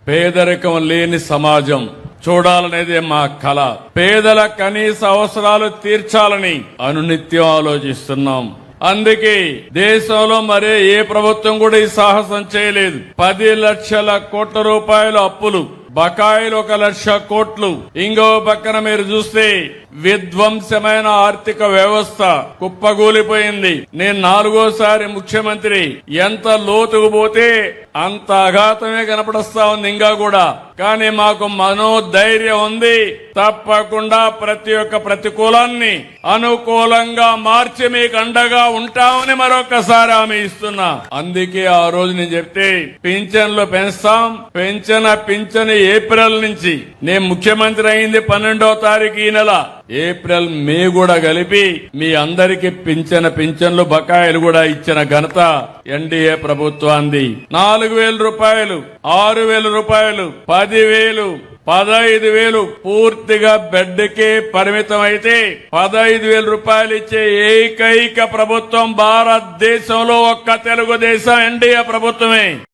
పేదరికం లేని సమాజం చూడాలనేదే మా కళ. పేదల కనీస అవసరాలు తీర్చాలని అనునిత్యం ఆలోచిస్తున్నాం. అందుకే దేశంలో మరే ఏ ప్రభుత్వం కూడా ఈ సాహసం చేయలేదు. 10 లక్షల కోట్ల రూపాయల అప్పులు, బకాయిలు 1 లక్ష కోట్లు. ఇంకో పక్కన మీరు చూస్తే విధ్వంసమైన ఆర్థిక వ్యవస్థ కుప్పగూలిపోయింది. నేను 4వ సారి ముఖ్యమంత్రి. ఎంత లోతుకు పోతే అంత అఘాతమే కనపడస్తా ఉంది ఇంకా కూడా. కానీ మాకు మనోధైర్యం ఉంది. తప్పకుండా ప్రతి ఒక్క ప్రతికూలాన్ని అనుకూలంగా మార్చి మీకు అండగా ఉంటామని మరొకసారి హామీ ఇస్తున్నా. అందుకే ఆ రోజు నేను చెప్తే పింఛన్లు పెంచుతాం. పింఛను ఏప్రిల్ నుంచి, నేను ముఖ్యమంత్రి అయింది 12వ తారీఖు ఈ నెల. ఏప్రిల్ మే కూడా కలిపి మీ అందరికి పింఛన్లు బకాయిలు కూడా ఇచ్చిన ఘనత ఎన్డీఏ ప్రభుత్వాన్ని. 4,000 రూపాయలు, 6,000 రూపాయలు, 10,000, 15,000 పూర్తిగా బెడ్కే పరిమితం అయితే 15,000 రూపాయలు ఇచ్చే ఏకైక ప్రభుత్వం భారతదేశంలో ఒక్క తెలుగుదేశం ఎన్డీఏ ప్రభుత్వమే.